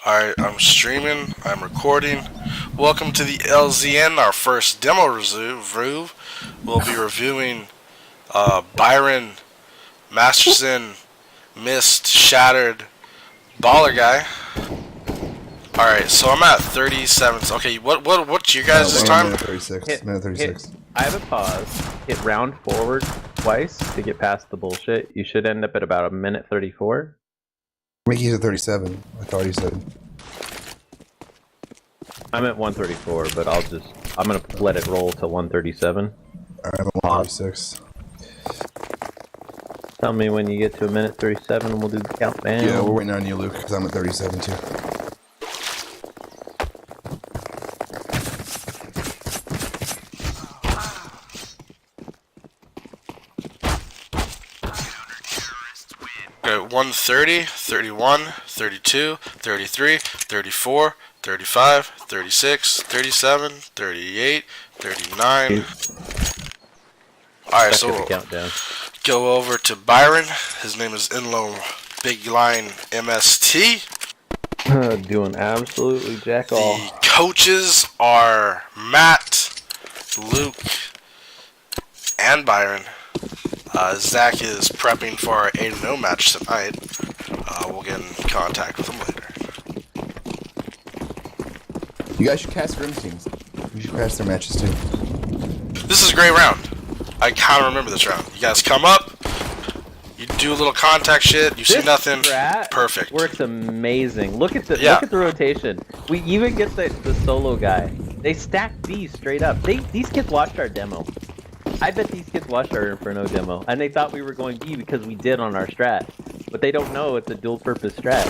Alright, I'm streaming, I'm recording. Welcome to the LZN, our first demo review. We'll be reviewing Byron, Masterson, Mist, Shattered, Baller Guy. Alright, so I'm at 37. Okay, what's your guys' time? Minute 36. Minute 36. I have a pause. Hit round forward twice to get past the bullshit. You should end up at about a minute 34. Mickey's at 37. I thought he said. I'm at 134, but I'm gonna let it roll to 137. Alright, I'm at 136. Tell me when you get to a minute 37 and we'll do the countdown. Yeah, we're waiting on you, Luke, because I'm at 37 too. Okay, 130, 31, 32, 33, 34, 35, 36, 37, 38, 39. Alright, so we'll countdown. go over to Byron. His name is Inlo Big Line MST. Doing absolutely jack all. The coaches are Matt, Luke, and Byron. Zach is prepping for our 8-0 match tonight. We'll get in contact with him later. You guys should cast Grim teams. You should cast their matches too. This is a great round. I kind of remember this round. You guys come up, you do a little contact shit, you see nothing. Perfect. Works amazing. Look at the Yeah. look at the rotation. We even get the solo guy. They stack B straight up. These kids watched our demo. I bet these kids watched our Inferno demo, and they thought we were going B because we did on our strat. But they don't know it's a dual-purpose strat.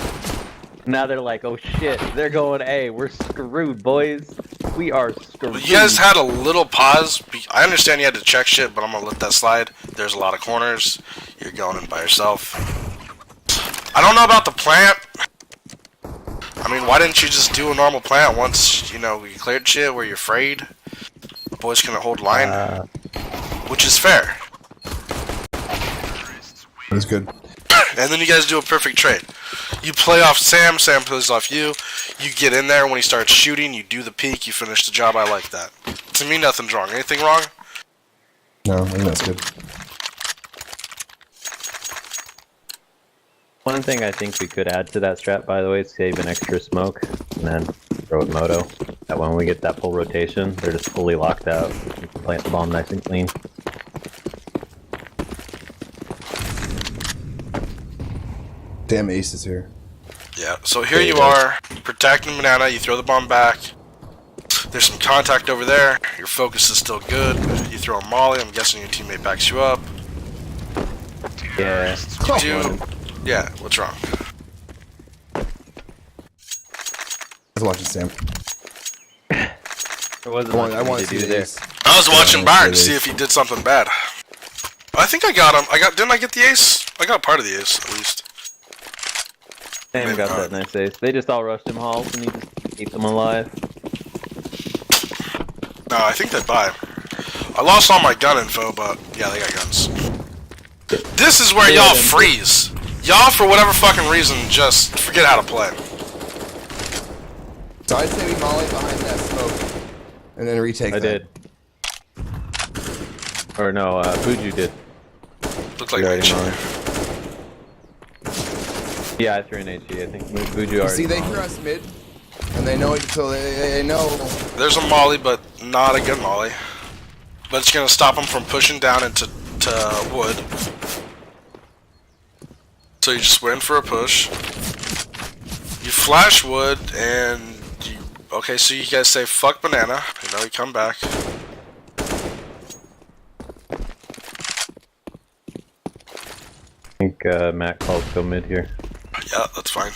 Now they're like, oh shit, they're going A. We're screwed, boys. We are screwed. You guys had a little pause. I understand you had to check shit, but I'm gonna let that slide. There's a lot of corners. You're going in by yourself. I don't know about the plant. I mean, why didn't you just do a normal plant once, you know, you cleared shit where you're afraid? The boys couldn't hold line. Which is fair. That's good. And then you guys do a perfect trade. You play off Sam, Sam plays off you. You get in there when he starts shooting, you do the peek, you finish the job. I like that. To me, nothing's wrong. Anything wrong? No, I think that's good. One thing I think we could add to that strat, by the way, is save an extra smoke and then throw it moto. That when we get that full rotation, they're just fully locked out. We can plant the bomb nice and clean. Damn Ace is here. Yeah, so here you are, protecting Banana, you throw the bomb back. There's some contact over there, your focus is still good. You throw a molly, I'm guessing your teammate backs you up. Yeah. Yeah, what's wrong? I was watching Sam. There wasn't much I want to to do see there. Ace. I was watching Yeah, Byron to it see is. if he did something bad. I think I got him. Didn't I get the ace? I got part of the ace, at least. Sam got that nice ace. They just all rushed him halls and he just kept them alive. No, I think they buy. I lost all my gun info, but yeah, they got guns. This is where y'all freeze. Y'all, for whatever fucking reason, just forget how to play. So I'd say we molly behind that smoke and then retake I that. did. Or no, Buju did. Looked like We already HG. mollied. Yeah, I threw an HG. I think Buju You already. see, they hear us mid, and they know it, so they know. There's a molly, but not a good molly. But it's gonna stop them from pushing down into wood. So you just wait for a push. You flash wood, and you... Okay, so you guys say, fuck Banana. You know, you come back. I think Matt calls go mid here. Yeah, that's fine.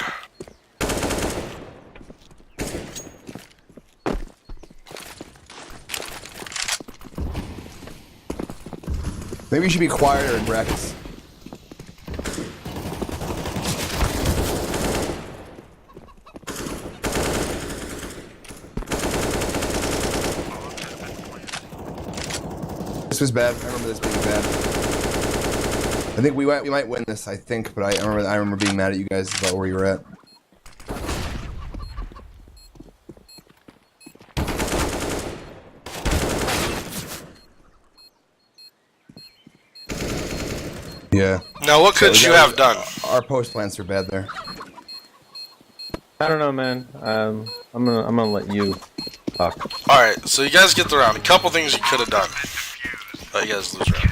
Maybe you should be quieter in brackets. This was bad. I remember this being bad. I think we might win this. I think, but I remember being mad at you guys about where you were at. Yeah. Now, what could you have done? Our post plants are bad there. I don't know, man. I'm gonna let you talk. Alright, so you guys get the round. A couple things you could have done. Oh, you guys lose round.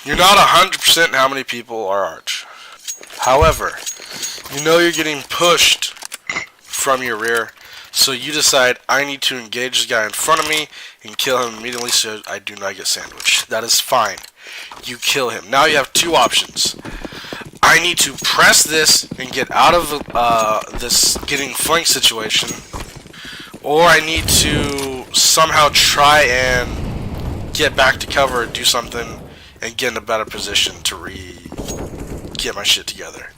You're not 100% how many people are Arch. However, you know you're getting pushed from your rear, so you decide, I need to engage the guy in front of me and kill him immediately so I do not get sandwiched. That is fine. You kill him. Now you have two options. I need to press this and get out of this getting flanked situation, or I need to somehow try and get back to cover, do something, and get in a better position to get my shit together.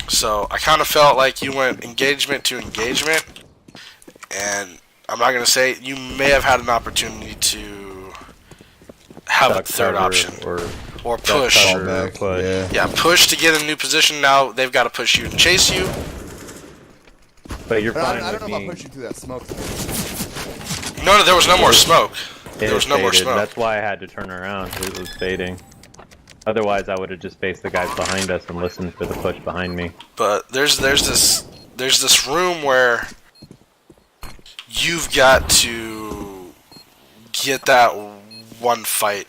So I kind of felt like you went engagement to engagement, and I'm not gonna say you may have had an opportunity to have a third option or push. Yeah, push to get in a new position. Now they've got to push you and chase you. But you're fine I with don't know me. about pushing through that smoke. No, there was no more smoke. It There was no more faded. smoke. That's why I had to turn around. It was fading. Otherwise, I would have just faced the guys behind us and listened for the push behind me. But there's this room where you've got to get that one fight.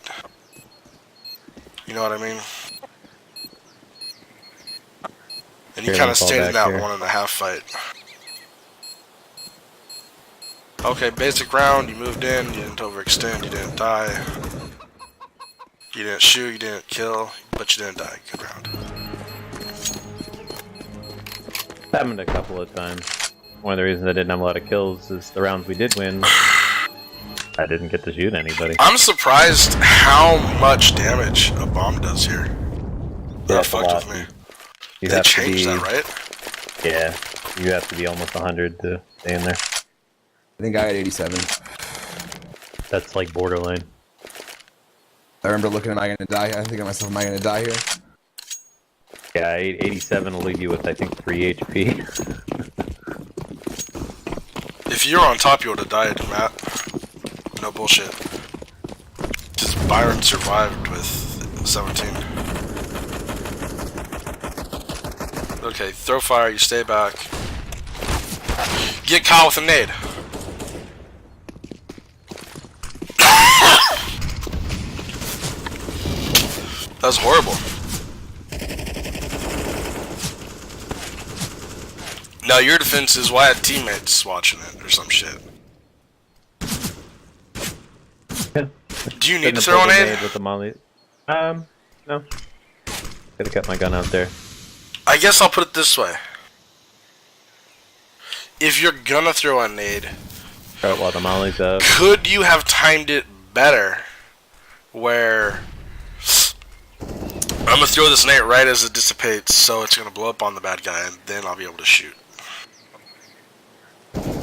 You know what I mean? And you Here, kind of fall stayed in back that here. 1.5 fight. Okay, basic round. You moved in. You didn't overextend. You didn't die. You didn't shoot. You didn't kill. But you didn't die. Good round. Happened a couple of times. One of the reasons I didn't have a lot of kills is the rounds we did win, I didn't get to shoot anybody. I'm surprised how much damage a bomb does here. That it's a fucked lot. with me. You They have to changed be, that, right? Yeah, you have to be almost 100 to stay in there. I think I had 87. That's like borderline. I remember looking at, am I gonna die? I think to myself, am I gonna die here? Yeah, 87 will leave you with, I think, 3 HP. If you were on top, you would have died, Matt. No bullshit. Because Byron survived with 17. Okay, throw fire, you stay back. Get Kyle with a nade. That was horrible. Now your defense is why I had teammates watching it or some shit. Do you need to throw an aid? With the molly? No. Could've kept my gun out there. I guess I'll put it this way. If you're gonna throw a nade, Throw it while the molly's up. could you have timed it better where I'm gonna throw this nade right as it dissipates so it's gonna blow up on the bad guy and then I'll be able to shoot.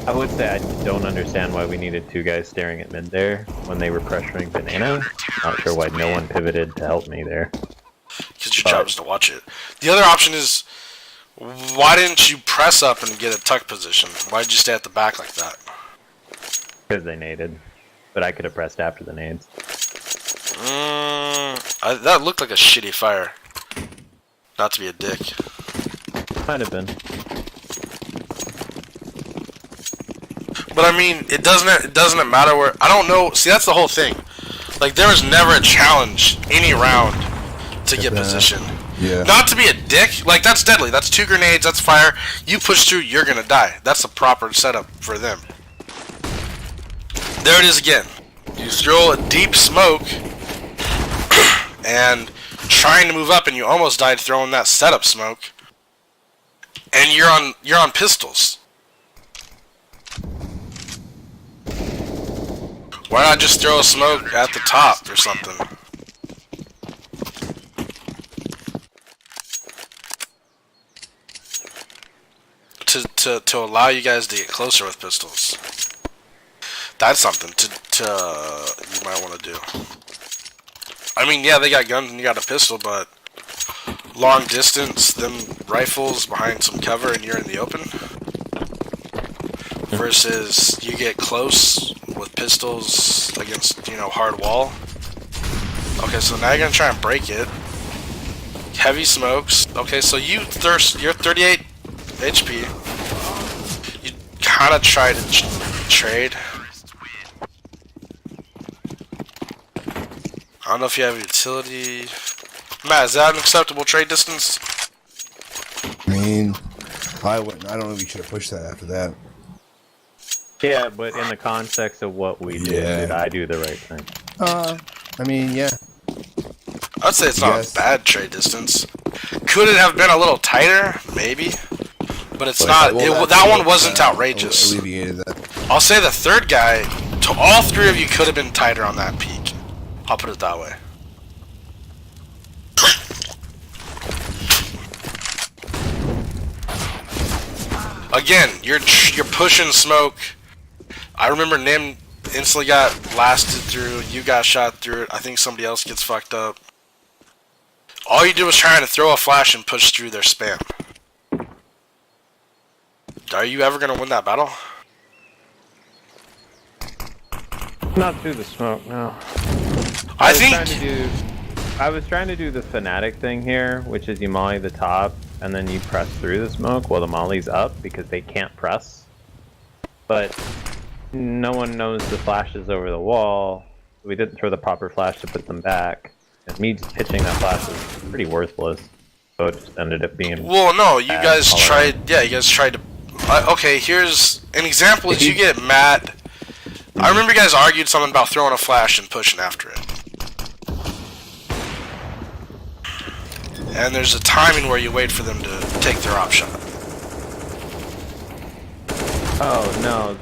I would say I don't understand why we needed two guys staring at mid there when they were pressuring banana. Not sure why no one pivoted to help me there. Because your job is to watch it. The other option is, why didn't you press up and get a tuck position? Why did you stay at the back like that? Because they naded. But I could have pressed after the nades. That looked like a shitty fire. Not to be a dick. Might have been. But I mean, it doesn't matter where. I don't know. See, that's the whole thing. Like, there was never a challenge any round to get position. Yeah. Not to be a dick. Like, that's deadly. That's 2 grenades. That's fire. You push through, you're gonna die. That's the proper setup for them. There it is again. You throw a deep smoke and trying to move up, and you almost died throwing that setup smoke. And you're on pistols. Why not just throw a smoke at the top or something? To allow you guys to get closer with pistols. That's something you might want to do. I mean, yeah, they got guns and you got a pistol, but long distance, them rifles behind some cover and you're in the open. Versus you get close with pistols against, hard wall. Okay, so now you're gonna try and break it. Heavy smokes. Okay, so you're 38 HP. You kind of try to trade. I don't know if you have utility. Matt, is that an acceptable trade distance? I mean, I wouldn't. I don't know if you should have pushed that after that. Yeah, but in the context of what we did I do the right thing? I mean, yeah. I'd say it's not a bad trade distance. Could it have been a little tighter? Maybe. But it's not. That one wasn't outrageous. Alleviated that. I'll say the third guy, to all three of you could have been tighter on that peak. I'll put it that way. Again, you're pushing smoke. I remember Nim instantly got blasted through. You got shot through it. I think somebody else gets fucked up. All you do is trying to throw a flash and push through their spam. Are you ever gonna win that battle? Not through the smoke, no. I think I was trying to do the fanatic thing here, which is you molly the top and then you press through the smoke while the molly's up because they can't press. But no one knows the flashes over the wall. We didn't throw the proper flash to put them back. And me just pitching that flash was pretty worthless. So it just ended up being. Well, no, you guys tried. Yeah, you guys tried to. Okay, here's an example. Is you get mad. I remember you guys argued something about throwing a flash and pushing after it. And there's a timing where you wait for them to take their option. Oh, no.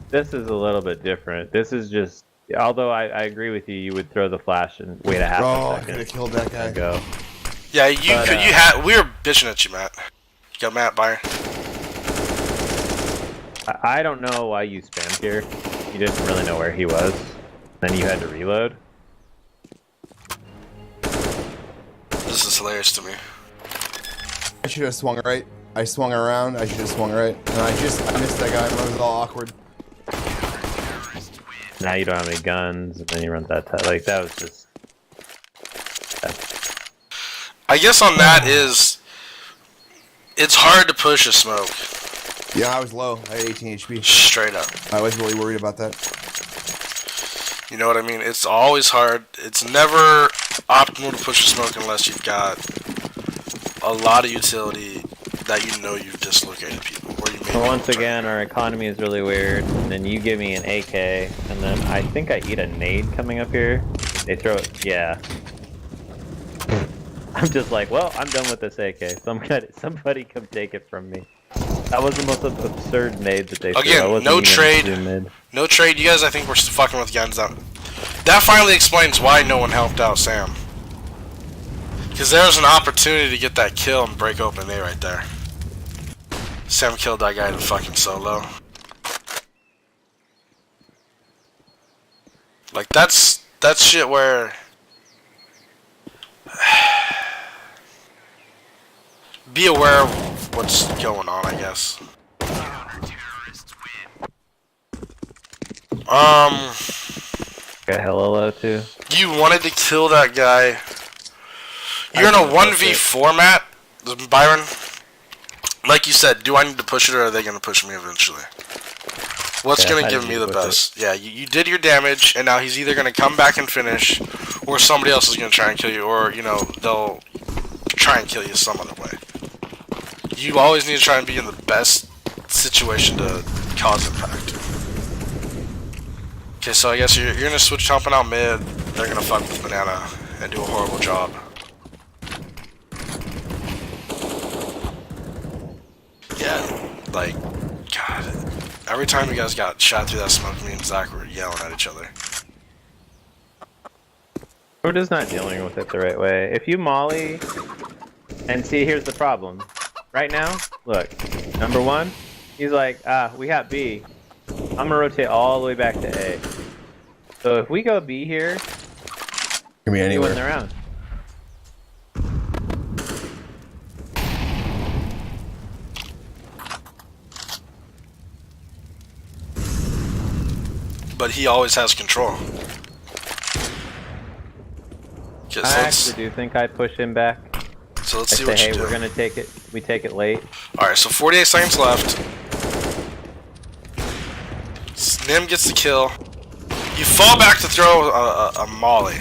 This is a little bit different. This is just... Although I agree with you, you would throw the flash and wait a half a second. I could have killed that guy. Go. Yeah, you had... We were bitching at you, Matt. You got Matt Byron. I don't know why you spammed here. You didn't really know where he was. Then you had to reload. This is hilarious to me. I should have swung right. I swung around. I should have swung right. And I missed that guy. It was all awkward. Now you don't have any guns, and then you run that tight. Like, that was just... I guess on that is... It's hard to push a smoke. Yeah, I was low. I had 18 HP. Straight up. I was really worried about that. You know what I mean? It's always hard. It's never optimal to push a smoke unless you've got a lot of utility that you know you've dislocated people. Or you Well, once again, our economy is really weird. And then you give me an AK, and then I think I eat a nade coming up here. They throw it. Yeah. I'm just like, well, I'm done with this AK. Somebody come take it from me. That was the most absurd nade that they threw. Again, no trade. No trade. You guys, I think, were fucking with guns. That finally explains why no one helped out Sam. Because there was an opportunity to get that kill and break open A right there. Sam killed that guy in fucking solo. Like, that's shit where... Be aware of what's going on, I guess. Got hella low too. You wanted to kill that guy. You're in a 1v4 map, Byron. Like you said, do I need to push it or are they going to push me eventually? What's going to give me the best? Yeah, you did your damage, and now he's either going to come back and finish, or somebody else is going to try and kill you, or, you know, they'll try and kill you some other way. You always need to try and be in the best situation to cause impact. Okay, so I guess you're going to switch jumping out mid, they're going to fuck with Banana and do a horrible job. Yeah, like, God, every time you guys got shot through that smoke, me and Zach were yelling at each other. We're just not dealing with it the right way. If you molly, and see, here's the problem. Right now, look, number one, he's like, we got B. I'm gonna rotate all the way back to A. So if we go B here, Can be anywhere. win the round. But he always has control. Okay, I actually do think I push him back. So let's I see say, what hey, you do. we're gonna take it. We take it late. Alright, so 48 seconds left. Nim gets the kill. You fall back to throw a molly.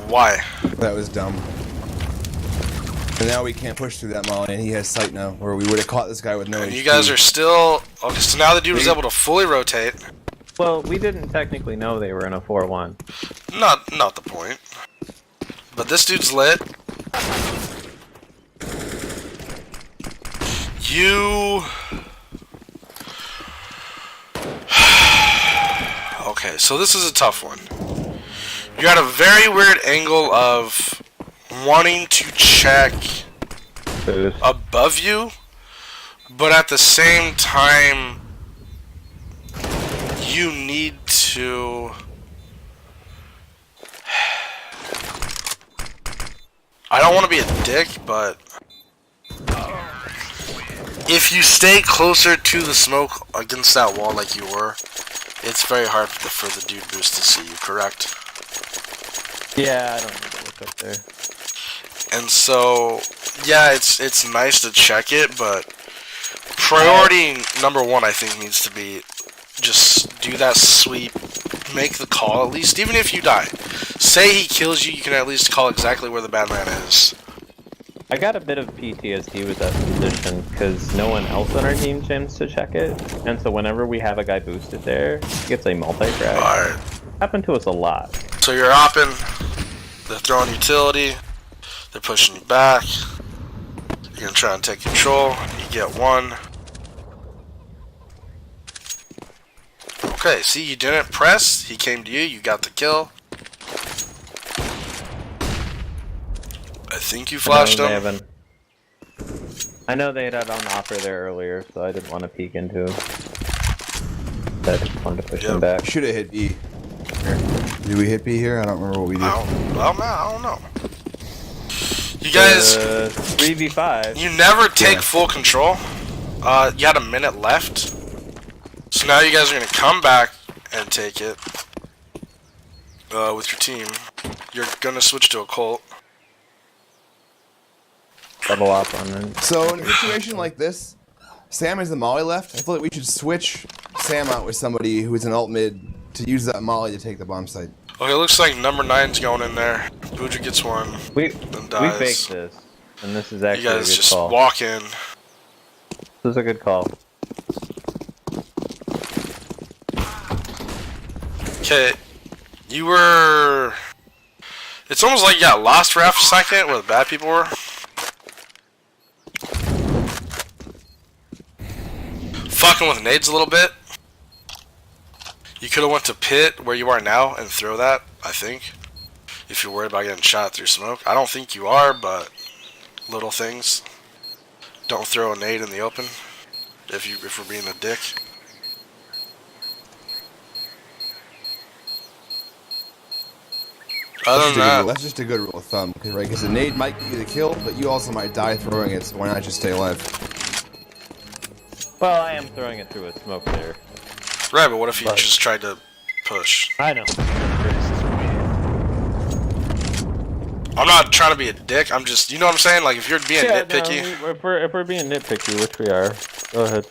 Why? That was dumb. And now we can't push through that molly, and he has sight now, or we would have caught this guy with no And HP. you guys are still... Okay, so now the dude was able to fully rotate. Well, we didn't technically know they were in a 4-1. Not the point. But this dude's lit. You... Okay, so this is a tough one. You're at a very weird angle of wanting to check Boost. above you, but at the same time, you need to... I don't want to be a dick, but if you stay closer to the smoke against that wall like you were, it's very hard for the dude boost to see you, correct? Yeah, I don't need to look up there. And so, yeah, it's nice to check it, but priority number one, I think, needs to be just do that sweep, make the call at least, even if you die. Say he kills you, you can at least call exactly where the bad man is. I got a bit of PTSD with that position because no one else on our team seems to check it, and so whenever we have a guy boosted there, he gets a multi-frag. Alright, Happened to us a lot. so you're opping, they're throwing utility, they're pushing you back, you're gonna try and take control, you get one. Okay, see, you didn't press, he came to you, you got the kill. I think you flashed him. I know they had on offer there earlier, so I didn't want to peek into him. I just wanted to push him back. Should have hit B. Did we hit B here? I don't remember what we did. I don't know. You guys, 3v5. you never take full control. You had a minute left. So now you guys are going to come back and take it with your team. You're going to switch to a Colt. Double op on him. So in a situation like this, Sam has the molly left. I feel like we should switch Sam out with somebody who is an alt mid to use that molly to take the bomb site. Okay, looks like number 9's going in there. Buja gets one, We then dies. faked this, and this is You actually a guys good just call. walk in. This is a good call. Okay, you were... It's almost like you got lost for half a second where the bad people were. Fucking with nades a little bit. You could have went to pit where you are now and throw that, I think. If you're worried about getting shot through smoke. I don't think you are, but little things. Don't throw a nade in the open if we're being a dick. Other than that, That's just a good rule of thumb, right? Because a nade might give you the kill, but you also might die throwing it, so why not just stay alive? Well, I am throwing it through a smoke there. right, but what if you just tried to push? I know. I'm not trying to be a dick, I'm just, you know what I'm saying? Like, if you're being nitpicky. No, if we're being nitpicky, which we are, go ahead.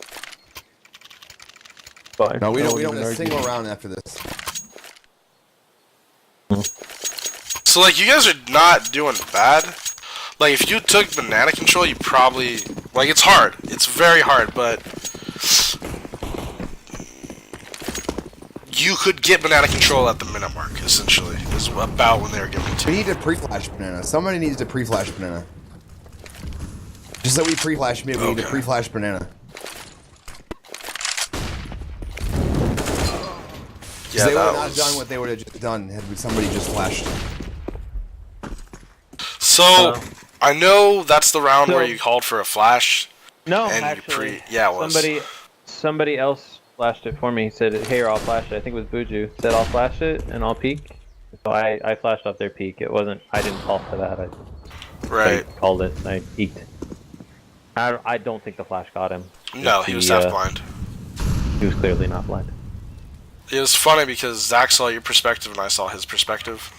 Fine. No, we I don't won't have even a argue. single round after this. So, like, you guys are not doing bad. Like, if you took banana control, you probably... Like, it's hard. It's very hard, but... You could get banana control at the minute mark, essentially. Is about when they were giving it to We you. need to pre-flash banana. Somebody needs to pre-flash banana. Just so we pre-flash mid, we need to Okay. pre-flash banana. Yeah, they would that have not was... done what they would have just done had somebody just flashed. So, I know that's the round where So- you called for a flash. No, And you actually, yeah, it was. somebody else flashed it for me. He said, "Here, I'll flash it." I think it was Buju. Said, "I'll flash it and I'll peek." So I flashed off their peek. It wasn't. I didn't call for that. I Right. called it. I peeked. I don't think the flash got him. No, he was half blind. He was clearly not blind. it was funny because Zach saw your perspective and I saw his perspective.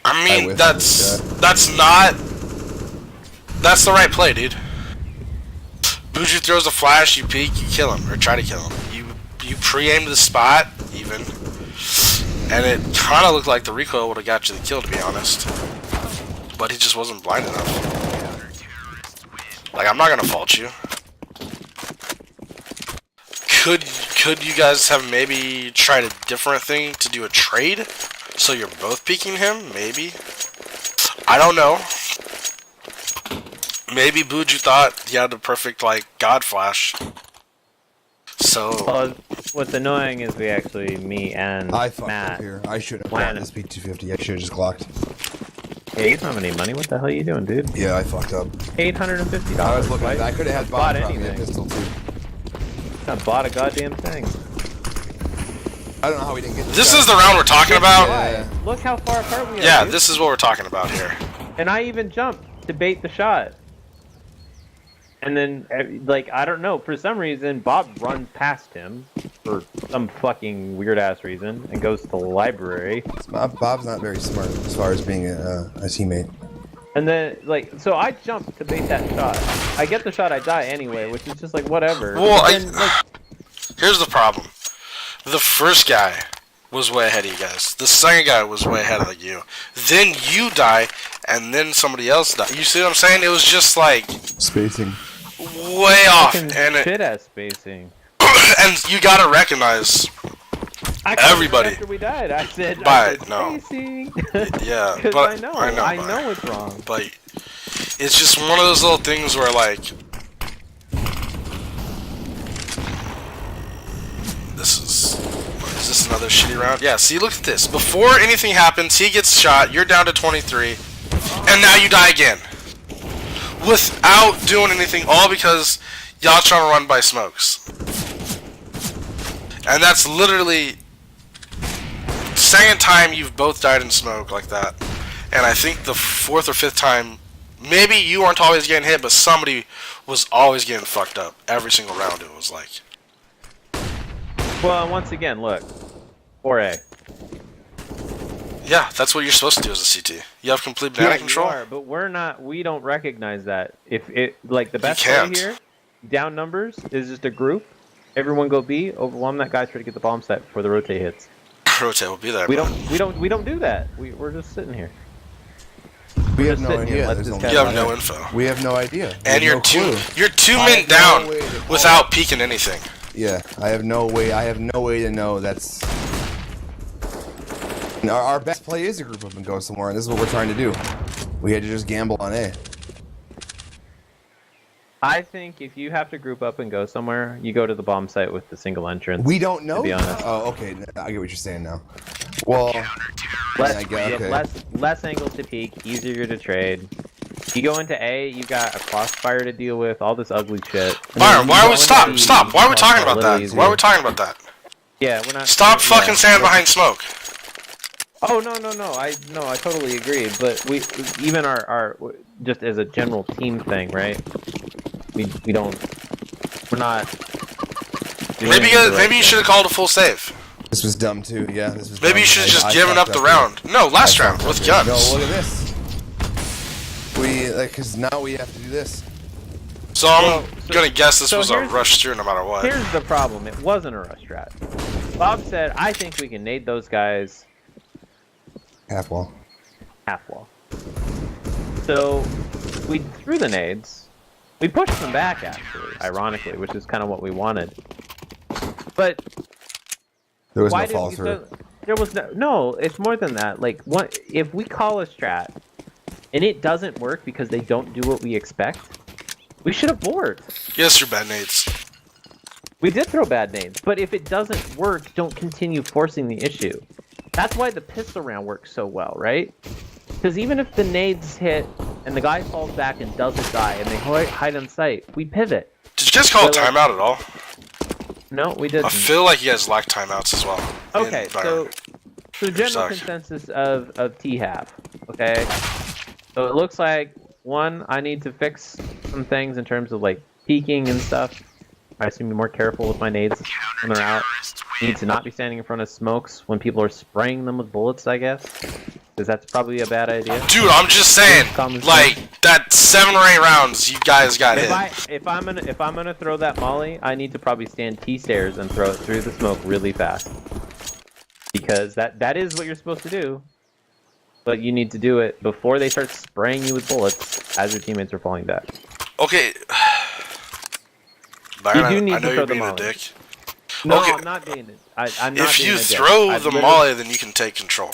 I mean, wish that's the right play, dude. Buju throws a flash, you peek, you kill him, or try to kill him. You pre-aim the spot, even, and it kind of looked like the recoil would have got you the kill, to be honest. But he just wasn't blind enough. Like, I'm not gonna fault you. Could you guys have maybe tried a different thing to do a trade? So you're both peeking him? Maybe? I don't know. Maybe Buju thought he had the perfect, like, God Flash. So... Well, what's annoying is me and I fucked Matt up here. I should have planned bought this P250. I should have just Glocked. Hey, you don't have any money. What the hell are you doing, dude? Yeah, I fucked up. $850. I was looking Right? I could have had Bought bomb drop me a anything. pistol too. I bought a goddamn thing. I don't know how we didn't get this is the round we're talking about? Yeah. Look how far apart we are. Yeah, dude. this is what we're talking about here. And I even jumped to bait the shot. And then, like, I don't know, for some reason, Bob runs past him for some fucking weird-ass reason and goes to the library. Bob's not very smart as far as being a teammate. And then, like, so I jump to bait that shot. I get the shot, I die anyway, which is just like, whatever. Well, But then, here's the problem. The first guy was way ahead of you guys. The second guy was way ahead of you. Then you die, and then somebody else died. You see what I'm saying? It was just like Spacing. way off, and shit-ass spacing. and you gotta recognize everybody. After we died, I said, no. spacing. Yeah, Because but I know it's wrong. But it's just one of those little things where, like, is this another shitty round? Yeah, see, look at this. Before anything happens, he gets shot, you're down to 23, and now you die again. Without doing anything, all because y'all trying to run by smokes. And that's literally second time you've both died in smoke like that. And I think the fourth or fifth time, maybe you weren't always getting hit, but somebody was always getting fucked up. Every single round it was like. Well, once again, look. 4A. Yeah, that's what you're supposed to do as a CT. You have complete banana control. You are, but we don't recognize that. If it, like, the best You way can't. here, down numbers, is just a group. Everyone go B, overwhelm that guy, try to get the bomb set before the rotate hits. Rotate will be there. We bro. don't do that. We're just sitting here. We have just no sitting here, idea. let There's this no guy You have run no in. info. We have no idea. We And have you're no clue. you're two I men have no down way to call without peeking anything. Yeah, I have no way. I have no way to know that's. Our best play is to group up and go somewhere, and this is what we're trying to do. We had to just gamble on A. I think if you have to group up and go somewhere, you go to the bomb site with the single entrance. We don't know. To be honest. Oh, okay. I get what you're saying now. Well, Less, I you get, have okay. less angles to peek, easier to trade. You go into A, you got a crossfire to deal with, all this ugly shit. And Byron, then why you are we go stop? into Stop. Why are we talking crossfire about a little that? easier. Why are we talking about that? Yeah, we're not. Stop yeah. fucking standing behind smoke. Oh no. I totally agree. But we even our just as a general team thing, right? We're not. doing Maybe the right maybe you thing. should have called a full save. This was dumb too. Yeah, this was. Maybe dumb. you should have just I given up fucked the here. round. No, last I round fucked with up here. guns. No, look at this. We because now we have to do this. So I'm Well, gonna guess this so was a here's- rush through no matter what. Here's the problem. It wasn't a rush strat. Bob said, "I think we can nade those guys Half wall. half wall." So we threw the nades. We pushed them back, actually, ironically, which is kind of what we wanted. But There was why no didn't follow you through. say- There was no. It's more than that. Like, what if we call a strat and it doesn't work because they don't do what we expect? We should abort. Yes, your bad nades. We did throw bad nades, but if it doesn't work, don't continue forcing the issue. That's why the pistol round works so well, right? Because even if the nades hit and the guy falls back and doesn't die and they hide on sight, we pivot. Did you guys call a But, like- timeout at all? No, we didn't. I feel like you guys lack timeouts as well. Okay, in so Byron. general Suck. consensus of T-half, okay? So it looks like, one, I need to fix some things in terms of, like, peeking and stuff. I assume be more careful with my nades when they're out. Need to not be standing in front of smokes when people are spraying them with bullets, I guess. Because that's probably a bad idea. Dude, I'm just saying, like that 7 or 8 rounds, you guys got hit. If I'm gonna throw that molly, I need to probably stand T-stairs and throw it through the smoke really fast. Because that is what you're supposed to do. But you need to do it before they start spraying you with bullets as your teammates are falling back. Okay. Byron, You do need I know to you're throw the being a molly. dick. No, Okay. I'm not being it. I'm not If being you a dick. throw I the literally- molly, then you can take control.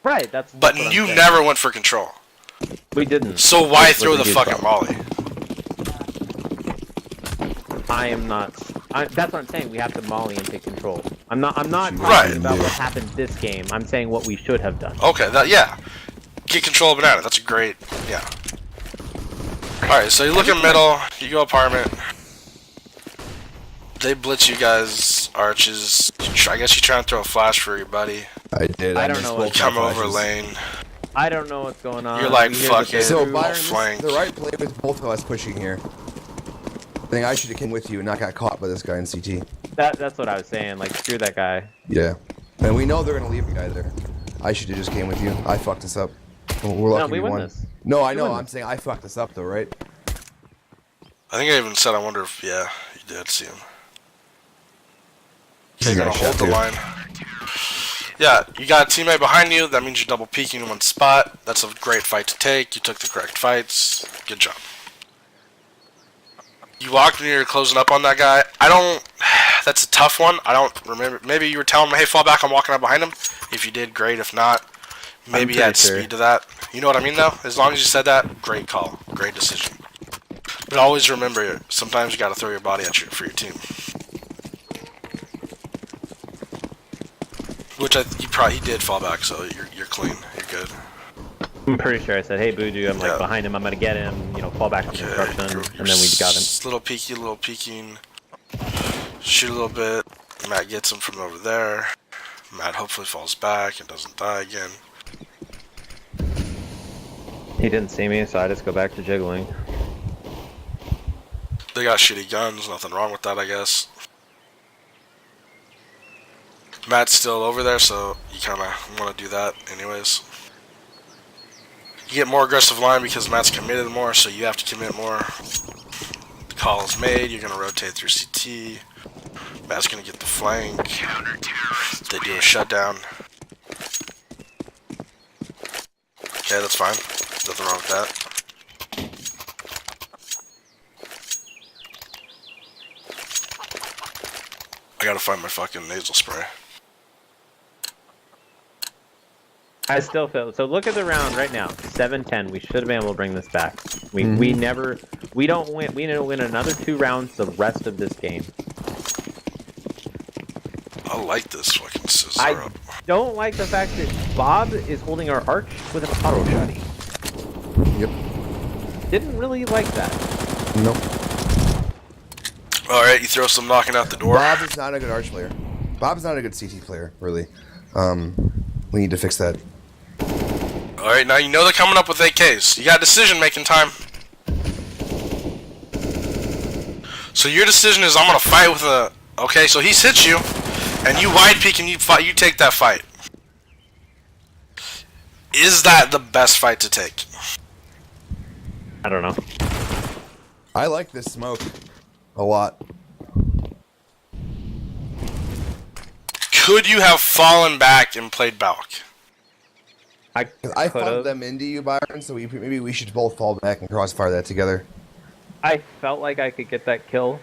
Right, that's But what I'm you saying. never went for control. We didn't. So why That's throw what the we did, fucking probably. molly? I am not. That's what I'm saying. We have to molly and take control. I'm not Right. talking about what happened this game. I'm saying what we should have done. Okay, yeah. Get control of banana. That's a great, yeah. Alright, so you look at middle, you go apartment. They blitz you guys, arches. I guess you try and throw a flash for your buddy. I did. I don't missed know both what- Come my over flashes. lane. I don't know what's going on. You're like, We hear fuck that it. So they're- Byron, this flank. is the right play with both of us pushing here. I think I should have came with you and not got caught by this guy in CT. That's what I was saying. Like, screw that guy. Yeah. And we know they're gonna leave the guy there. I should have just came with you. I fucked this up. We're lucky we win won. this. No, I We know. win I'm this. saying I fucked this up though, right? I think I even said, I wonder if, yeah, you did see him. You You're gonna got hold shot the too. line. Yeah, you got a teammate behind you. That means you're double peeking in one spot. That's a great fight to take. You took the correct fights. Good job. You walked when you were closing up on that guy. That's a tough one. I don't remember. Maybe you were telling him, hey, fall back. I'm walking up behind him. If you did, great. If not, maybe you had pretty sure. speed to that. You know what I mean, though? As long as you said that, great call. Great decision. But always remember, sometimes you got to throw your body at for your team. Which he did fall back, so you're clean. You're good. I'm pretty sure I said, "Hey, Buju, I'm like Yeah. behind him. I'm gonna get him. You know, fall back on Okay, construction," you're and then we got him. Little peeking. Shoot a little bit. Matt gets him from over there. Matt hopefully falls back and doesn't die again. He didn't see me, so I just go back to jiggling. They got shitty guns. Nothing wrong with that, I guess. Matt's still over there, so you kind of want to do that anyways. You get more aggressive line because Matt's committed more, so you have to commit more. The call is made. You're going to rotate through CT. Matt's going to get the flank. They do a shutdown. Okay, that's fine. Nothing wrong with that. I gotta find my fucking nasal spray. I still feel so. Look at the round right now. 7-10. We should have been able to bring this back. We don't win. We need to win another 2 rounds the rest of this game. I like this fucking scissor I up. don't like the fact that Bob is holding our arch with an auto shotty. Yep. Didn't really like that. Nope. Alright, you throw some knocking out the door. Bob is not a good arch player. Bob's not a good CT player, really. We need to fix that. Alright, now you know they're coming up with AKs. You got decision making time. So your decision is I'm gonna fight with a... Okay, so he's hit you, and you wide peek and you fight. You take that fight. Is that the best fight to take? I don't know. I like this smoke a lot. Could you have fallen back and played Balk? I I could've. funneled them into you, Byron, so maybe we should both fall back and crossfire that together. I felt like I could get that kill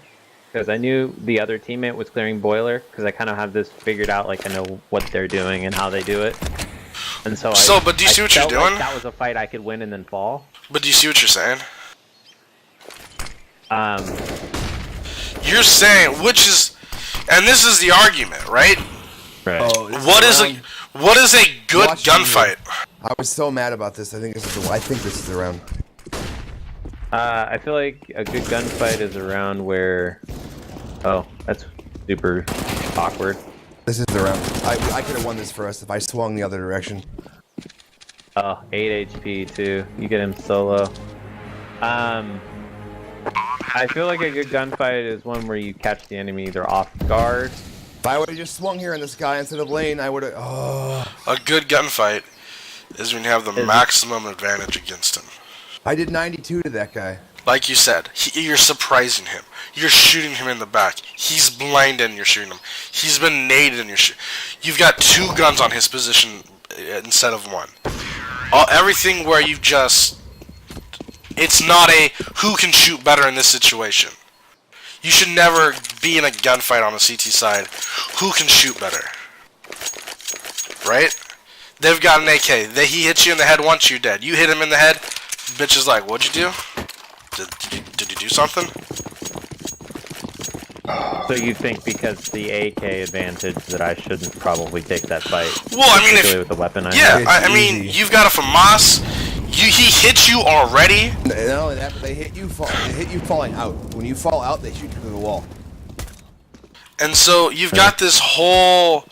because I knew the other teammate was clearing boiler because I kind of have this figured out. Like I know what they're doing and how they do it. And so But do you see what you're felt like doing? that was a fight I could win and then fall. But do you see what you're saying? You're Right. saying, which is... And this is the argument, right? Oh, this What is round. what is a good Watch me gunfight? I was so mad about this. I think this is the round. I feel like a good gunfight is around where. Oh, that's super awkward. This is the round. I could have won this for us if I swung the other direction. Oh, 8 HP too. You get him solo. I feel like a good gunfight is one where you catch the enemy either off guard. If I would have just swung here in this guy instead of lane, I would have. Oh. A good gunfight is when you have the maximum advantage against him. I did 92 to that guy. Like you said, you're surprising him. You're shooting him in the back. He's blinded and you're shooting him. He's been naded and you're shooting. You've got 2 guns on his position instead of 1. Everything where you just... It's not a who can shoot better in this situation. You should never be in a gunfight on the CT side. Who can shoot better? Right? They've got an AK. He hits you in the head once, you're dead. You hit him in the head, bitch is like, what'd you do? Did you do something? So you think because the AK advantage that I shouldn't probably take that fight? Well, I mean, particularly with the weapon I have? I mean, you've got a FAMAS. He hit you already. Not only that, but they hit you falling out. When you fall out, they shoot you through the wall. And so you've got this whole,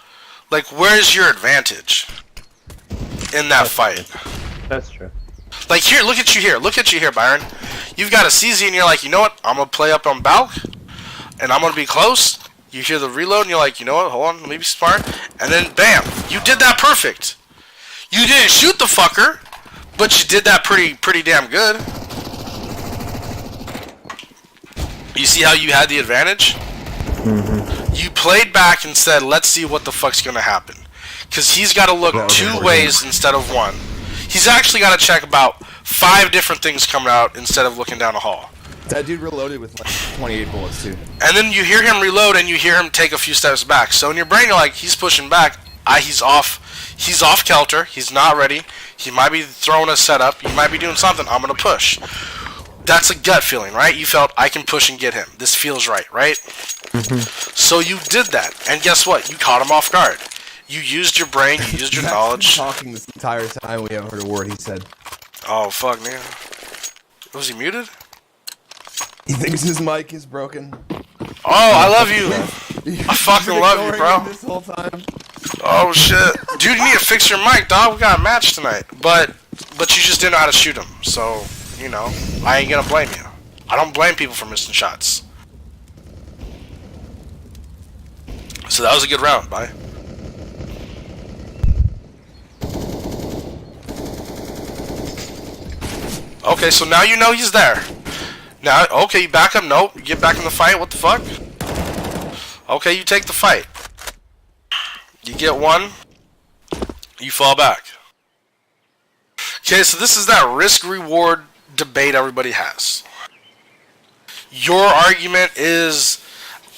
like, where's your advantage in that fight? That's true. Like, here, look at you here, Byron. You've got a CZ and you're like, you know what? I'm gonna play up on Balk, and I'm gonna be close. You hear the reload and you're like, you know what? Hold on, let me be smart. And then, bam, you did that perfect. You didn't shoot the fucker, but you did that pretty damn good. You see how you had the advantage? Mm-hmm. You played back and said, let's see what the fuck's gonna happen. Because he's got to look 2 ways instead of 1. He's actually got to check about 5 different things coming out instead of looking down a hall. That dude reloaded with like 28 bullets too. And then you hear him reload and you hear him take a few steps back. So in your brain you're like, he's pushing back. He's off kilter. He's not ready. He might be throwing a setup. He might be doing something. I'm gonna push. That's a gut feeling, right? You felt, I can push and get him. This feels right? Mm-hmm. So you did that, and guess what? You caught him off guard. You used your brain. You used your knowledge. Talking this entire time, we haven't heard a word he said. Oh fuck, man. Was he muted? He thinks his mic is broken. Oh, I love you. I fucking love you, bro. This whole time. Oh shit, dude, you need to fix your mic, dog. We got a match tonight, but you just didn't know how to shoot him. So, you know, I ain't gonna blame you. I don't blame people for missing shots. So that was a good round, bye. Okay, so now you know he's there. Now, okay, you back up. Nope, you get back in the fight. What the fuck? Okay, you take the fight. You get 1. You fall back. Okay, so this is that risk-reward debate everybody has. Your argument is,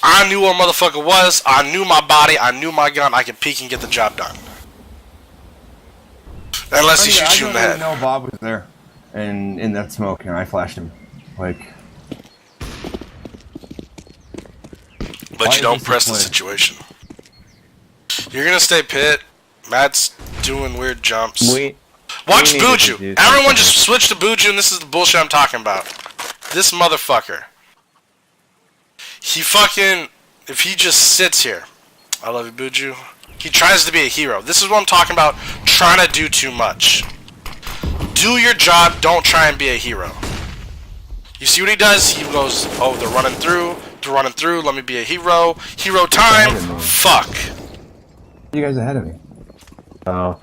I knew what motherfucker was. I knew my body. I knew my gun. I could peek and get the job done. Unless he shoots you in the head. I didn't know Bob was there. And in that smoke, and I flashed him. Like... But you don't press the situation. You're gonna stay pit. Matt's doing weird jumps. Watch Buju. Everyone just switch to Buju, and this is the bullshit I'm talking about. This motherfucker. He fucking... If he just sits here... I love you, Buju. He tries to be a hero. This is what I'm talking about. Trying to do too much. Do your job. Don't try and be a hero. You see what he does? He goes, oh, they're running through. They're running through. Let me be a hero. Hero time. Fuck. You guys ahead of me. Oh.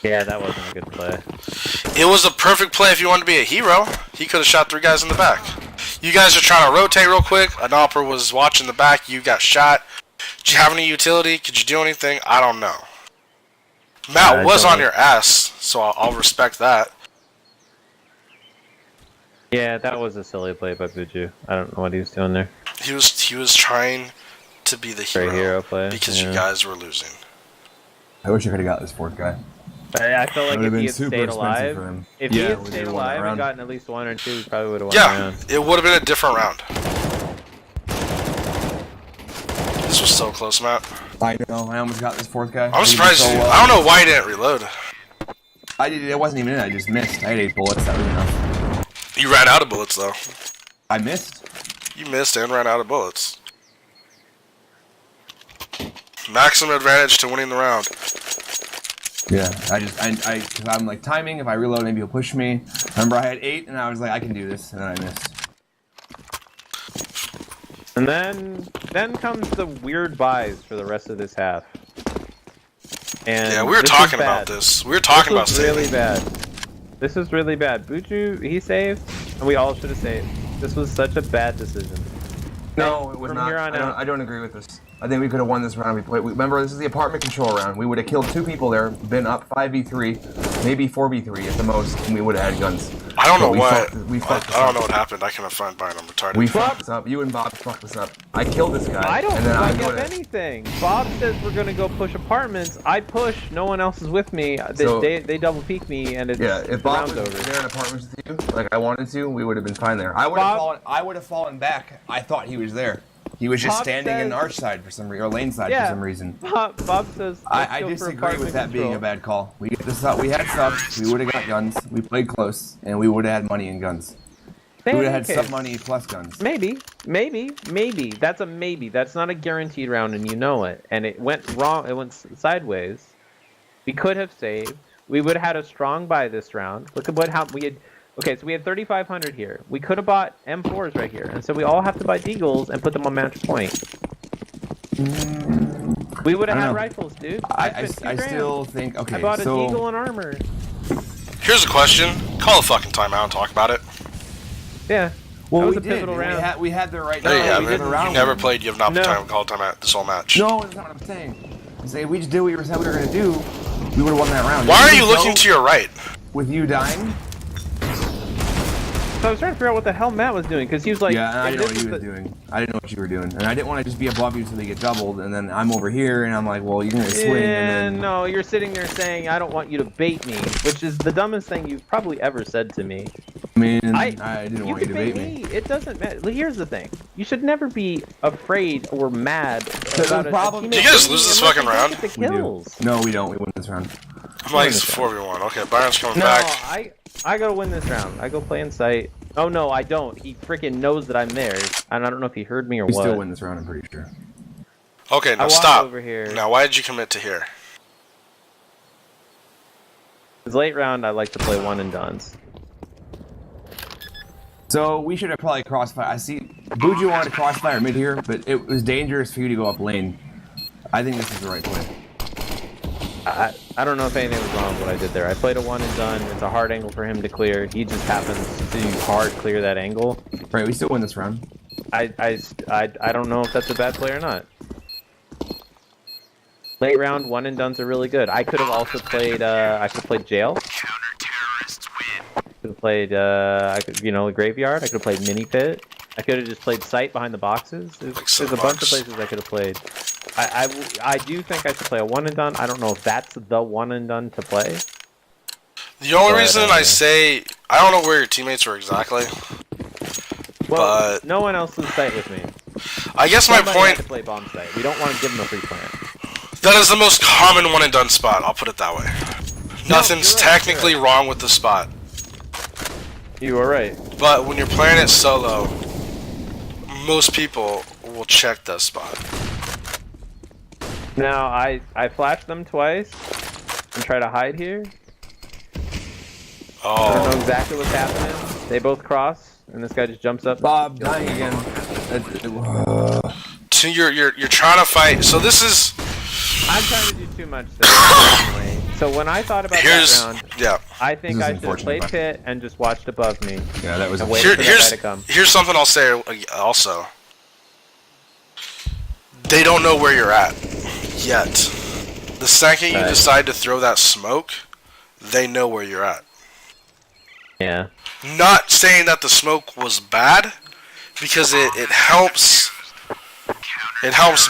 Yeah, that wasn't a good play. It was a perfect play if you wanted to be a hero. He could have shot 3 guys in the back. You guys are trying to rotate real quick. An opera was watching the back. You got shot. Did you have any utility? Could you do anything? I don't know. Matt was on your ass, so I'll respect that. Yeah, that was a silly play by Buju. I don't know what he was doing there. He was trying to be the hero play because you guys were losing. I wish I could have got this 4th guy. I felt like if he had stayed alive, if he had stayed alive and gotten at least 1 or 2, he probably would have won the round. It would have been a different round. This was so close, Matt. I know. I almost got this 4th guy. I'm surprised you. I don't know why you didn't reload. I did. It wasn't even in. I just missed. I had 8 bullets. That was enough. You ran out of bullets, though. I missed. You missed and ran out of bullets. Maximum advantage to winning the round. Yeah, cause I'm like timing. If I reload, maybe he'll push me. Remember, I had 8, and I was like, I can do this, and then I missed. And then comes the weird buys for the rest of this half. And Yeah, we were talking about this. We were talking about this was really bad. This was really bad. Buju, he saved, and we all should have saved. This was such a bad decision. No, it was From not. here on I don't agree with this. I think we could have won this round. Remember, this is the apartment control round. We would have killed 2 people there, been up 5v3, maybe 4v3 at the most, and we would have had guns. I don't know But what. we fucked this I don't up. know what happened. I cannot find Byron. I'm retarded. We fucked this up. You and Bob fucked this up. I killed this guy. I don't and then I fuck up would've- anything. Bob says we're gonna go push apartments. I push. No one else is with me. So- They double peek me, and it's Yeah, if the Bob round's was over. there in apartments with you, like I wanted to, we would have been fine there. I would have Bob- fallen. I would have fallen back. I thought he was there. He was just Bob standing in says- our side for some reason, or lane side Yeah. for some reason. Bob says. "Let's I go for disagree apartment with that being control." a bad call. We get this up. We had subs. We would have got guns. We played close, and we would have had money and guns. We would have had Okay. some money plus guns. Maybe. That's a maybe. That's not a guaranteed round, and you know it. And it went wrong. It went sideways. We could have saved. We would have had a strong buy this round. Look at how we had. Okay, so we had 3,500 here. We could have bought M4s right here, and so we all have to buy Deagles and put them on match point. We would have I had don't know. rifles, dude. I spent $2 grand. still think okay. I bought a so Deagle and armor. Here's a question. Call a fucking timeout and talk about it. Yeah. well, that was we a did. pivotal and round. We had the right. No, you we haven't. did the round You never win. played. You have not No. called timeout this whole match. No, that's not what I'm saying. I'm saying we just did what we said we were gonna do. We would have won that round. Why If are we you didn't looking go to your right? with you dying? So I was trying to figure out what the hell Matt was doing, because he was like, Yeah, and I "Hey, didn't know this what is you were the- doing. I didn't know what you were doing, and I didn't want to just be above you so they get doubled, and then I'm over here, and I'm like, well, you're gonna swing, and then No, you're sitting there saying, I don't want you to bait me, which is the dumbest thing you've probably ever said to me. I mean, I I didn't you want you can to bait bait me. me. It doesn't matter. Look, here's the thing. You should never be afraid or mad about problem- a Do you guys teammate lose this unless fucking they round? get the We do. kills. No, we don't. We win this round. I'm like, it's 4v1. Okay, Byron's coming No, back. I gotta win this round. I go play in sight. Oh no, I don't. He freaking knows that I'm there, and I don't know if he heard me or We what. still win this round. I'm pretty sure. Okay, I now walk stop. over here. Now, why did you commit to here? This late round, I like to play one and dones. So we should have probably crossfire. I see Buju wanted to crossfire mid here, but it was dangerous for you to go up lane. I think this is the right play. I don't know if anything was wrong with what I did there. I played a one and done. It's a hard angle for him to clear. He just happens to hard clear that angle. Right, we still win this round. I don't know if that's a bad play or not. Late round one and dones are really good. I could have also played. I could have played jail. Could have played. Graveyard. I could have played mini pit. I could have just played sight behind the boxes. There's a bunch of places I could have played. I do think I should play a one and done. I don't know if that's the one and done to play. The only But, reason I say I don't know where your teammates were exactly. Well, But- no one else is sight with me. I guess my Somebody point. had to play bomb sight. We don't want to give them a free plant. That is the most common one and done spot. I'll put it that way. Nothing's you're right, technically wrong with the spot, You are right. but when you're playing it solo, most people will check that spot. Now I flash them twice and try to hide here. I don't know Oh, exactly what's happening. They both cross, and this guy just jumps up. Bob dying again. so you're trying to fight. So this is I'm trying to do too much there. Anyway. So when I thought about here's that round, yeah. I think This is I should have unfortunate, played but- pit and just watched above me. Yeah, that was And wait Here, for that guy here's to come. here's something I'll say also. They don't know where you're at yet. The second you Right. decide to throw that smoke, they know where you're at. Yeah. Not saying that the smoke was bad, because it helps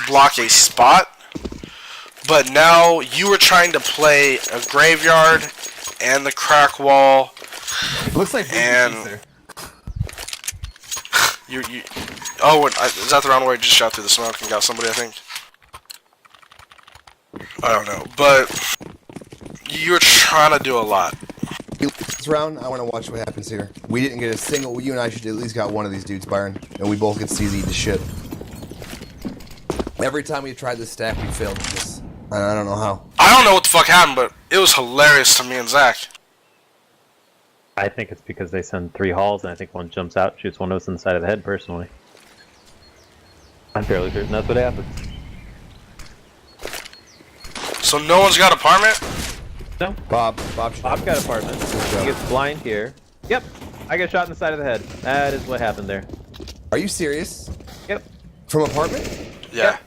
block a spot. But now you were trying to play a graveyard and the crack wall. looks like And- Buju's there. You is that the round where I just shot through the smoke and got somebody? I think. I don't know, but you're trying to do a lot. This round, I want to watch what happens here. We didn't get a single. You and I should at least got one of these dudes, Byron, and we both get CZ to shit. Every time we tried this stack, we failed with this. And I don't know how. I don't know what the fuck happened, but it was hilarious to me and Zach. I think it's because they send 3 halls, and I think one jumps out, shoots one of us in the side of the head. Personally, I'm fairly certain that's what happens. So no one's got apartment? No, Bob should Bob's have got it. apartment. job. He gets blind here. Yep, I got shot in the side of the head. That is what happened there. Are you serious? Yep. From apartment? Yeah.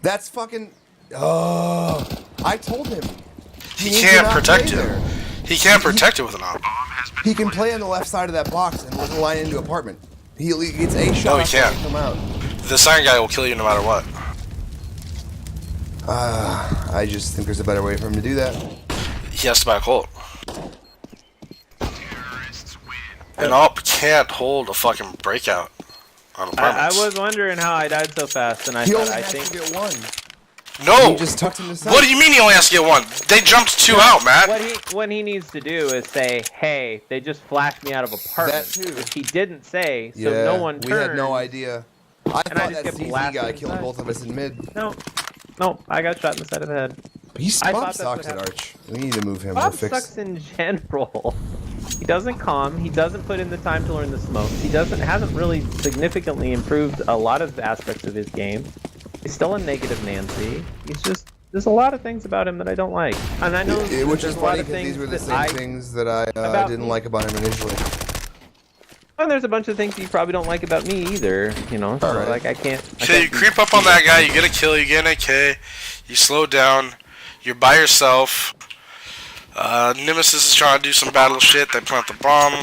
That's fucking. Oh, I told him. He needs can't to not protect play it. there. He can't protect it with an op. He can play on the left side of that box and line into apartment. He gets a shot. No, he can't. Come out. The second guy will kill you no matter what. I just think there's a better way for him to do that. He has to buy a Colt. And op can't hold a fucking breakout on I apartments. was wondering how I died so fast, and I He thought only I has think. to get one. No! He just tucked him to side. What do you mean he only has to get one? They jumped 2 out, Matt. What he needs to do is say, "Hey, they just flashed me out of apartment." That too. Which he didn't say, so Yeah, no one we turned. had no idea. I And I thought just that get CZ blasted guy killed inside. both of us in mid. No, I got shot in the side of the head. I Bob thought that's sucks what at happened. Arch. We need to move him. Bob We'll fix. sucks in general. He doesn't calm. He doesn't put in the time to learn the smokes. He hasn't really significantly improved a lot of aspects of his game. He's still a negative Nancy. There's a lot of things about him that I don't like. And I know Which there's is a lot funny of because these things were the that same things that I about didn't me. like about him initially. And there's a bunch of things you probably don't like about me either, you know. So Alright. like I can't. Okay, you creep up on that guy, you get a kill, you get an AK, you slow down, you're by yourself. Nemesis is trying to do some battle shit, they plant the bomb.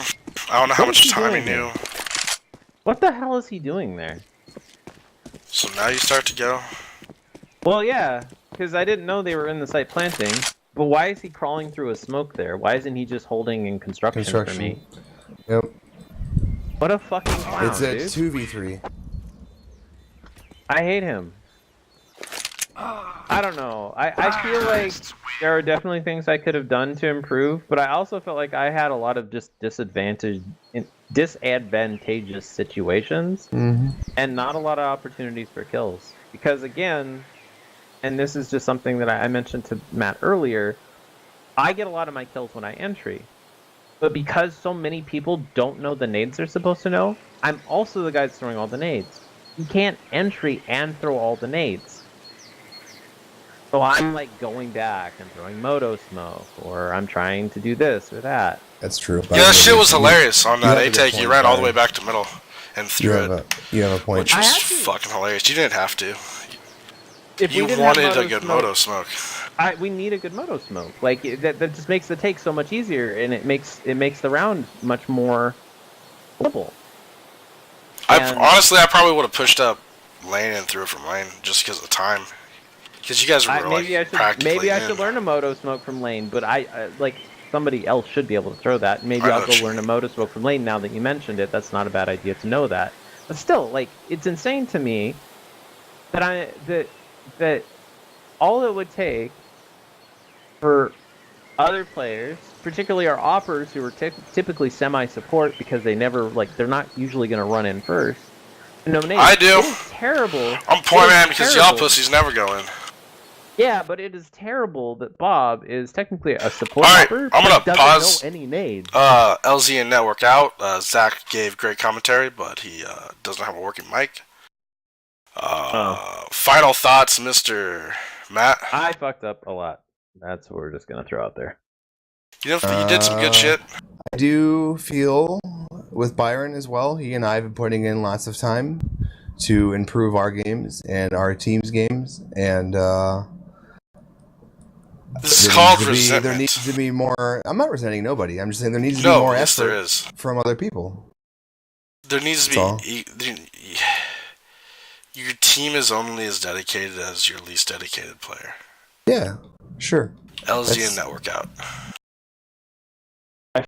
I don't know how What is much he time he doing knew. What the hell is he doing there? So now you start to go. Well, yeah, because I didn't know they were in the site planting. But why is he crawling through a smoke there? Why isn't he just holding in construction for me? Yep. What a fucking clown, It's a dude. 2v3. I hate him. I don't know. I feel like there are definitely things I could have done to improve, but I also felt like I had a lot of just disadvantageous situations and not a lot of opportunities for kills. Because again, and this is just something that I mentioned to Matt earlier, I get a lot of my kills when I entry. But because so many people don't know the nades they're supposed to know, I'm also the guy that's throwing all the nades. You can't entry and throw all the nades. So I'm like going back and throwing moto smoke, or I'm trying to do this or that. That's true. Yeah, that shit was hilarious on that have a good A-Take. You point, ran all the Byron. way back to middle and You threw have it, you have a point. which I was had to. fucking hilarious. You didn't have to. If You we didn't have wanted a moto good smoke, moto smoke. we need a good moto smoke. Like that just makes the take so much easier, and it makes the round much more simple. And- Honestly, I probably would have pushed up lane and threw it from lane just because of the time. Because you guys were practically maybe I in. should learn a moto smoke from lane, but I like somebody else should be able to throw that. Maybe I know I'll go what you- learn a moto smoke from lane now that you mentioned it. That's not a bad idea to know that. But still, like it's insane to me that that all it would take for other players, particularly our oppers who are typically semi-support because they're not usually going to run in first. No nades. I do. It is terrible. I'm point It is man because y'all terrible. pussies never go in. Yeah, but it is terrible that Bob is technically a support Alright, hopper, I'm but gonna doesn't pause. know any nades. LZN Network out. Zach gave great commentary, but he doesn't have a working mic. Final thoughts, Mr. Matt. I fucked up a lot. That's what we're just gonna throw out there. You did some good shit. I do feel with Byron as well. He and I have been putting in lots of time to improve our games and our team's games, and This is called there resentment. needs to be more. I'm not resenting nobody. I'm just saying there needs to be No, more yes, effort there is. from other people. There needs to That's be. Your team is only as dedicated as your least dedicated player. Yeah, sure. LZN That's- Network out.